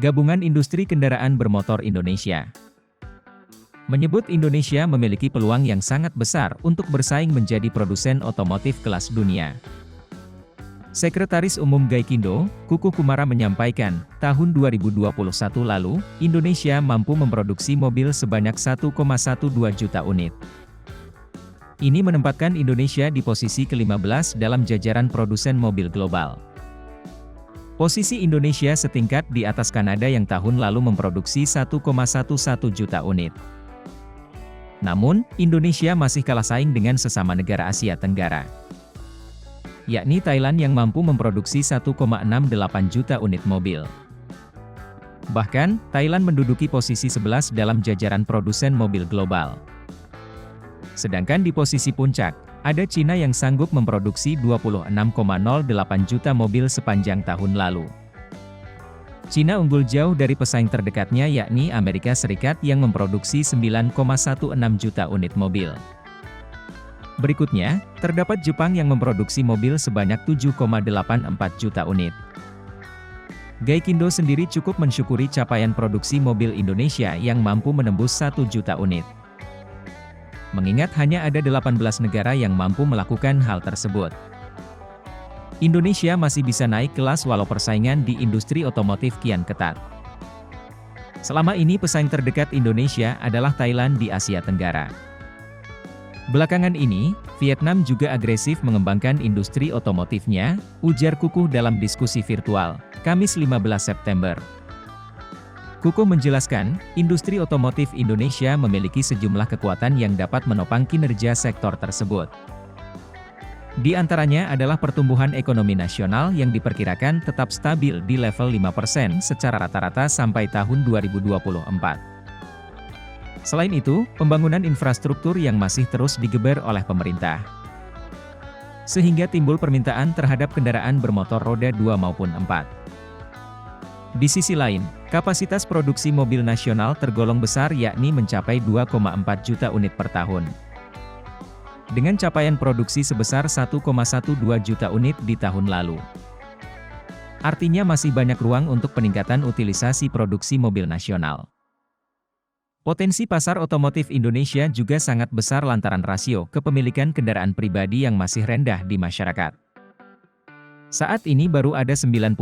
Gabungan Industri Kendaraan Bermotor Indonesia menyebut Indonesia memiliki peluang yang sangat besar untuk bersaing menjadi produsen otomotif kelas dunia. Sekretaris Umum Gaikindo, Kukuh Kumara menyampaikan, tahun 2021 lalu, Indonesia mampu memproduksi mobil sebanyak 1,12 juta unit. Ini menempatkan Indonesia di posisi ke-15 dalam jajaran produsen mobil global. Posisi Indonesia setingkat di atas Kanada yang tahun lalu memproduksi 1,11 juta unit. Namun, Indonesia masih kalah saing dengan sesama negara Asia Tenggara, yakni Thailand yang mampu memproduksi 1,68 juta unit mobil. Bahkan, Thailand menduduki posisi 11 dalam jajaran produsen mobil global. Sedangkan di posisi puncak, ada Cina yang sanggup memproduksi 26,08 juta mobil sepanjang tahun lalu. Cina unggul jauh dari pesaing terdekatnya yakni Amerika Serikat yang memproduksi 9,16 juta unit mobil. Berikutnya, terdapat Jepang yang memproduksi mobil sebanyak 7,84 juta unit. Gaikindo sendiri cukup mensyukuri capaian produksi mobil Indonesia yang mampu menembus 1 juta unit. Mengingat hanya ada 18 negara yang mampu melakukan hal tersebut. Indonesia masih bisa naik kelas walau persaingan di industri otomotif kian ketat. Selama ini pesaing terdekat Indonesia adalah Thailand di Asia Tenggara. Belakangan ini, Vietnam juga agresif mengembangkan industri otomotifnya, ujar Kukuh dalam diskusi virtual, Kamis 15 September. Kukuh menjelaskan, industri otomotif Indonesia memiliki sejumlah kekuatan yang dapat menopang kinerja sektor tersebut. Di antaranya adalah pertumbuhan ekonomi nasional yang diperkirakan tetap stabil di level 5% secara rata-rata sampai tahun 2024. Selain itu, pembangunan infrastruktur yang masih terus digeber oleh pemerintah. Sehingga timbul permintaan terhadap kendaraan bermotor roda 2 maupun 4. Di sisi lain, kapasitas produksi mobil nasional tergolong besar yakni mencapai 2,4 juta unit per tahun. Dengan capaian produksi sebesar 1,12 juta unit di tahun lalu. Artinya masih banyak ruang untuk peningkatan utilisasi produksi mobil nasional. Potensi pasar otomotif Indonesia juga sangat besar lantaran rasio kepemilikan kendaraan pribadi yang masih rendah di masyarakat. Saat ini baru ada 99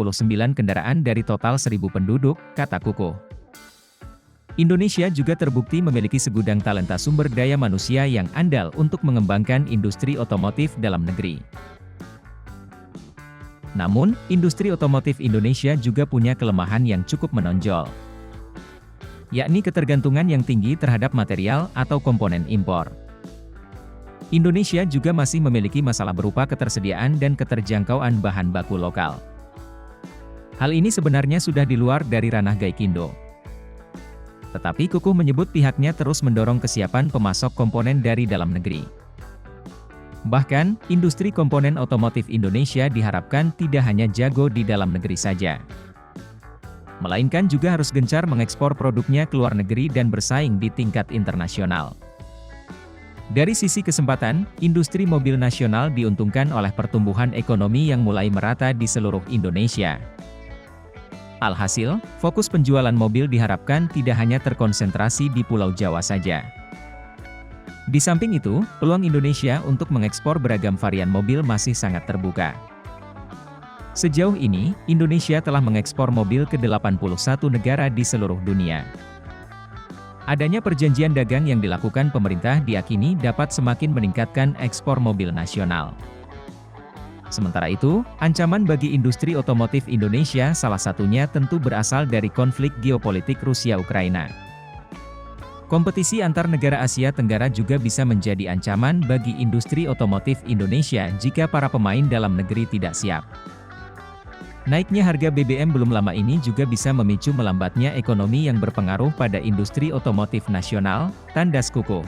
kendaraan dari total 1.000 penduduk, kata Kukuh. Indonesia juga terbukti memiliki segudang talenta sumber daya manusia yang andal untuk mengembangkan industri otomotif dalam negeri. Namun, industri otomotif Indonesia juga punya kelemahan yang cukup menonjol, yakni ketergantungan yang tinggi terhadap material atau komponen impor. Indonesia juga masih memiliki masalah berupa ketersediaan dan keterjangkauan bahan baku lokal. Hal ini sebenarnya sudah di luar dari ranah Gaikindo. Tetapi Kukuh menyebut pihaknya terus mendorong kesiapan pemasok komponen dari dalam negeri. Bahkan, industri komponen otomotif Indonesia diharapkan tidak hanya jago di dalam negeri saja, melainkan juga harus gencar mengekspor produknya ke luar negeri dan bersaing di tingkat internasional. Dari sisi kesempatan, industri mobil nasional diuntungkan oleh pertumbuhan ekonomi yang mulai merata di seluruh Indonesia. Alhasil, fokus penjualan mobil diharapkan tidak hanya terkonsentrasi di Pulau Jawa saja. Di samping itu, peluang Indonesia untuk mengekspor beragam varian mobil masih sangat terbuka. Sejauh ini, Indonesia telah mengekspor mobil ke 81 negara di seluruh dunia. Adanya perjanjian dagang yang dilakukan pemerintah diyakini dapat semakin meningkatkan ekspor mobil nasional. Sementara itu, ancaman bagi industri otomotif Indonesia salah satunya tentu berasal dari konflik geopolitik Rusia-Ukraina. Kompetisi antar negara Asia Tenggara juga bisa menjadi ancaman bagi industri otomotif Indonesia jika para pemain dalam negeri tidak siap. Naiknya harga BBM belum lama ini juga bisa memicu melambatnya ekonomi yang berpengaruh pada industri otomotif nasional, tandas Kukuh.